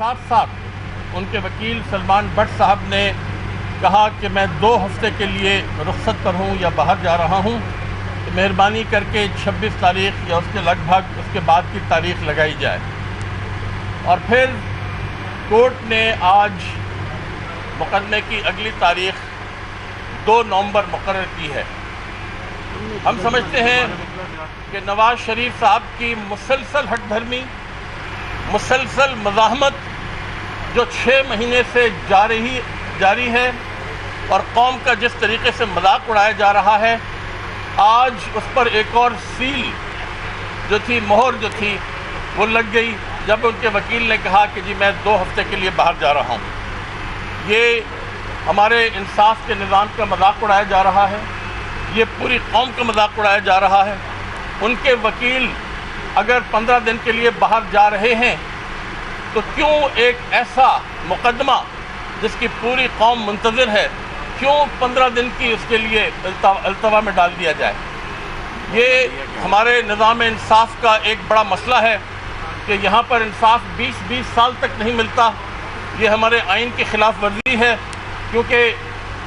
साथ साथ उनके वकील सलमान भट्ट साहब ने कहा कि मैं 2 हफ्ते के लिए रुख्सत पर हूँ या बाहर जा रहा हूँ, तो मेहरबानी करके 26 तारीख़ या उसके लगभग उसके बाद की तारीख़ लगाई जाए। और फिर कोर्ट ने आज मुकदमे की अगली तारीख़ 2 नवंबर मुकर्रर की है। हम समझते हैं कि नवाज़ शरीफ साहब की मुसलसल हठधर्मी, मुसलसल मज़ाहमत जो 6 महीने से जारी है और कौम का जिस तरीके से मजाक उड़ाया जा रहा है, आज उस पर एक और सील जो थी, मोहर जो थी, वो लग गई जब उनके वकील ने कहा कि जी मैं 2 हफ्ते के लिए बाहर जा रहा हूँ। ये हमारे इंसाफ के निज़ाम का मजाक उड़ाया जा रहा है, ये पूरी कौम का मजाक उड़ाया जा रहा है। उनके वकील अगर 15 दिन के लिए बाहर जा रहे हैं तो क्यों एक ऐसा मुकदमा जिसकी पूरी कौम मुंतज़िर है, क्यों 15 दिन की उसके लिए अल्तवा में डाल दिया जाए। ये हमारे निज़ाम इंसाफ का एक बड़ा मसला है कि यहाँ पर इंसाफ 20-20 साल तक नहीं मिलता। ये हमारे आइन की खिलाफ वर्जी है, क्योंकि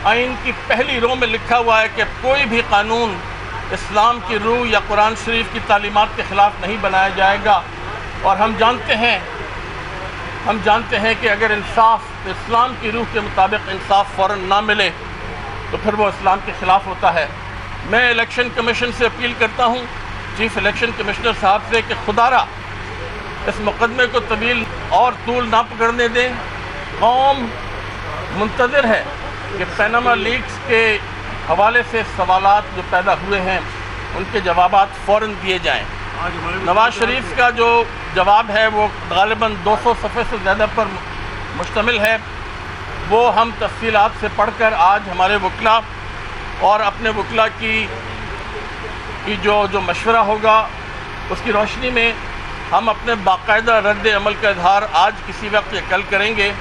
आइन की पहली रो में लिखा हुआ है कि कोई भी कानून इस्लाम की रूह या कुरान शरीफ की तालीमात के ख़िलाफ़ नहीं बनाया जाएगा। और हम जानते हैं कि अगर इंसाफ इस्लाम की रूह के मुताबिक इंसाफ फ़ौरन ना मिले तो फिर वो इस्लाम के ख़िलाफ़ होता है। मैं इलेक्शन कमीशन से अपील करता हूँ, चीफ़ इलेक्शन कमिश्नर साहब से, कि खुदारा इस मुकदमे को तवील और तूल ना पकड़ने दें। कौम मुंतज़िर है कि पैनामा लीक्स के हवाले से सवालात जो पैदा हुए हैं उनके जवाबात फ़ौरन दिए जाएँ। नवाज़ शरीफ का जो जवाब है वो गालिबन 200 सफ़े से ज़्यादा पर मुश्तमिल है। वो हम तफ़सीलात से पढ़कर आज हमारे वकीला और अपने वकीला की जो मशवरा होगा उसकी रोशनी में हम अपने बाकायदा रद्द अमल का इजहार आज किसी वक्त या कल करेंगे।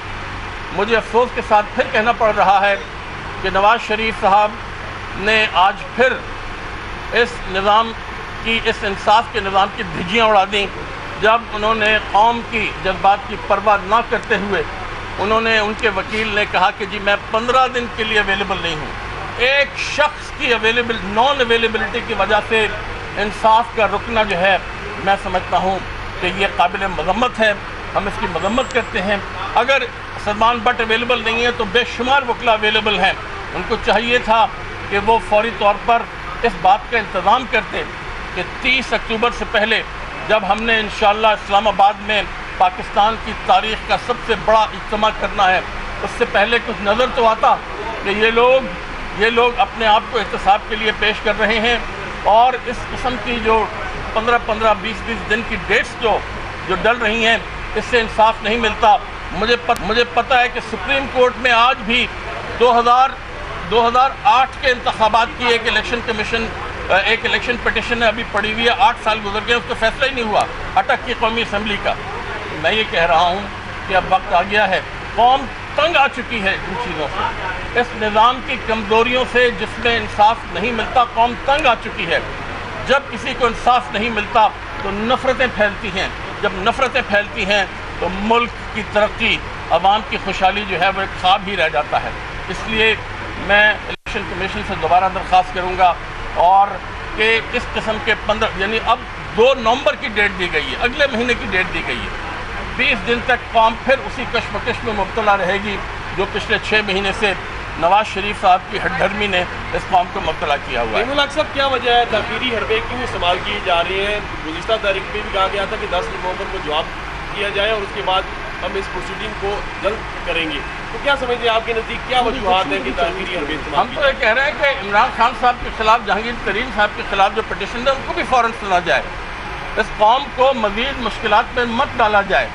मुझे अफसोस के साथ फिर कहना पड़ रहा है कि नवाज़ शरीफ साहब ने आज फिर इस निज़ाम की, इस इंसाफ के निज़ाम की धिज्जियाँ उड़ा दी, जब उन्होंने कौम की जज्बात की परवाह ना करते हुए उन्होंने, उनके वकील ने कहा कि जी मैं 15 दिन के लिए अवेलेबल नहीं हूँ। एक शख्स की नॉन अवेलेबिलिटी की वजह से इंसाफ का रुकना जो है, मैं समझता हूँ कि ये काबिल मज़म्मत है, हम इसकी मज़म्मत करते हैं। अगर सलमान भट्ट अवेलेबल नहीं है तो बेशुमार वकीला अवेलेबल हैं। उनको चाहिए था कि वो फौरी तौर पर इस बात का इंतज़ाम करते कि 30 अक्टूबर से पहले, जब हमने इंशाअल्लाह इस्लामाबाद में पाकिस्तान की तारीख़ का सबसे बड़ा इज्तिमा करना है, उससे पहले कुछ नज़र तो आता कि ये लोग अपने आप को एहतसाब के लिए पेश कर रहे हैं। और इस किस्म की जो 15-15, 20-20 दिन की डेट्स जो डल रही हैं, इससे इंसाफ नहीं मिलता। मुझे पता है कि सुप्रीम कोर्ट में आज भी 2008 के इंतखाबात की एक इलेक्शन पिटिशन अभी पड़ी हुई है। 8 साल गुजर गए, उसका फैसला ही नहीं हुआ, अटक की कौमी असम्बली का। मैं ये कह रहा हूँ कि अब वक्त आ गया है, कौम तंग आ चुकी है इन चीज़ों से, इस निज़ाम की कमज़ोरियों से जिसमें इंसाफ नहीं मिलता। कौम तंग आ चुकी है। जब किसी को इंसाफ नहीं मिलता तो नफ़रतें फैलती हैं, जब नफ़रतें फैलती हैं तो मुल्क की तरक्की, आवाम की खुशहाली जो है वो एक ख्वाब ही रह जाता है। इसलिए मैं इलेक्शन कमीशन से दोबारा दरख्वास्त करूँगा और कि इस किस्म के 15, यानी अब 2 नवंबर की डेट दी गई है, अगले महीने की डेट दी गई है। 20 दिन तक कौम फिर उसी कश्मकश में मुब्तला रहेगी जो पिछले 6 महीने से नवाज़ शरीफ साहब की हठधर्मी ने इस कौम को मुब्तला किया हुआ है। इमरान साहब, क्या वजह है ताख़ीरी हरबे क्यों इस्तेमाल की जा रही है? गुज़िश्ता तारीख में भी कहा गया था कि 10 नवंबर को जवाब दिया जाए और उसके बाद हम इस प्रोसीडिंग को जल्द करेंगे। तो क्या समझते हैं, आपके नज़दीक क्या वजूहात हैं कि ताख़ीरी हरबे इस्तेमाल? हम तो ये कह रहे हैं कि इमरान खान साहब के ख़िलाफ़, जहांगीर तरीन साहब के ख़िलाफ़ जो पिटिशन है उनको भी फ़ौरन सुना जाए। इस कौम को मज़ीद मुश्किलात में मत डाला जाए।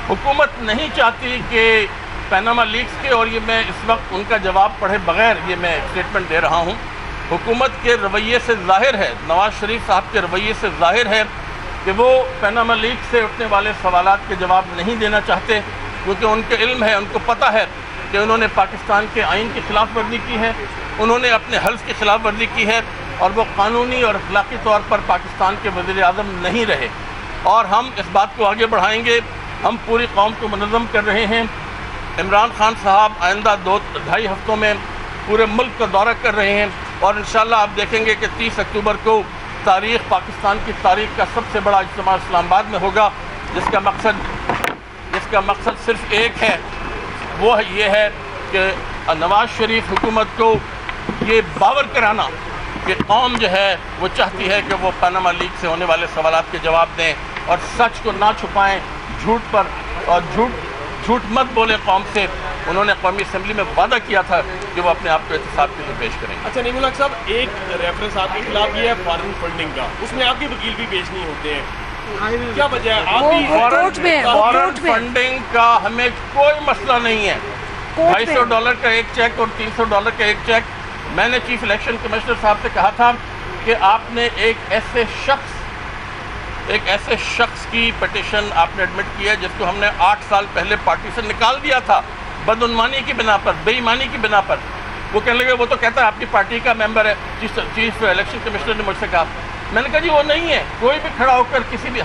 हुकूमत नहीं चाहती कि पैनामा लीक्स के, और ये मैं इस वक्त उनका जवाब पढ़े बग़ैर ये मैं स्टेटमेंट दे रहा हूँ, हुकूमत के रवैये से ज़ाहिर है, नवाज़ शरीफ साहब के रवैये से ज़ाहिर है कि वो पैनामा लीक से उठने वाले सवालात के जवाब नहीं देना चाहते, क्योंकि उनके इल्म है, उनको पता है कि उन्होंने पाकिस्तान के आइन की खिलाफ वर्जी की है, उन्होंने अपने हल्फ की खिलाफ वर्जी की है और वो कानूनी और अखलाकी तौर पर पाकिस्तान के वज़ीर आज़म नहीं रहे। और हम इस बात को आगे बढ़ाएंगे ہم پوری قوم کو منظم کر رہے ہیں۔ عمران خان صاحب آئندہ 2-2.5 ہفتوں میں پورے ملک کا دورہ کر رہے ہیں، اور انشاءاللہ آپ دیکھیں گے کہ 30 اکتوبر کو پاکستان کی تاریخ کا سب سے بڑا اجتماع اسلام آباد میں ہوگا، جس کا مقصد صرف ایک ہے، وہ یہ ہے کہ نواز شریف حکومت کو یہ باور کرانا کہ قوم جو ہے وہ چاہتی ہے کہ وہ پاناما لیک سے ہونے والے سوالات کے جواب دیں اور سچ کو نہ چھپائیں، جھوٹ مت بولیں قوم سے۔ انہوں نے قومی اسمبلی میں وعدہ کیا تھا کہ وہ اپنے آپ کو احتساب کے لیے پیش کریں گے۔ اچھا نعیم الحق صاحب، ایک ریفرنس آپ کے خلاف یہ ہے فارن فنڈنگ کا، اس میں آپ کے وکیل بھی پیش نہیں ہوتے ہیں، کیا وجہ ہے؟ آپ بھی فارن فنڈنگ کا ہمیں کوئی مسئلہ نہیں ہے۔ $250 کا ایک چیک اور $300 کا ایک چیک، میں نے چیف الیکشن کمشنر صاحب سے کہا تھا کہ آپ نے ایک ایسے شخص کی پٹیشن آپ نے ایڈمٹ کی ہے جس کو ہم نے 8 سال پہلے پارٹی سے نکال دیا تھا بدعنوانی کی بنا پر، بے ایمانی کی بنا پر۔ وہ کہنے لگے وہ تو کہتا ہے آپ کی پارٹی کا ممبر ہے، چیف الیکشن کمشنر نے مجھ سے کہا۔ میں نے کہا جی وہ نہیں ہے، کوئی بھی کھڑا ہو کر کسی بھی،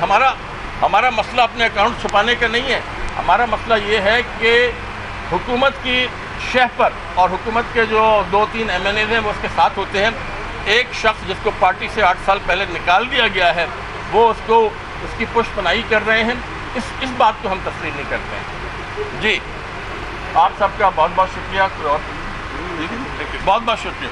ہمارا مسئلہ اپنے اکاؤنٹ چھپانے کا نہیں ہے، ہمارا مسئلہ یہ ہے کہ حکومت کی شہ پر اور حکومت کے جو 2-3 MNAs ہیں وہ اس کے ساتھ ہوتے ہیں۔ ایک شخص جس کو پارٹی سے 8 سال پہلے نکال دیا گیا ہے، وہ اس کی پشت پناہی کر رہے ہیں، اس بات کو ہم تسلیم نہیں کرتے ہیں۔ جی آپ سب کا بہت بہت شکریہ، بہت بہت شکریہ۔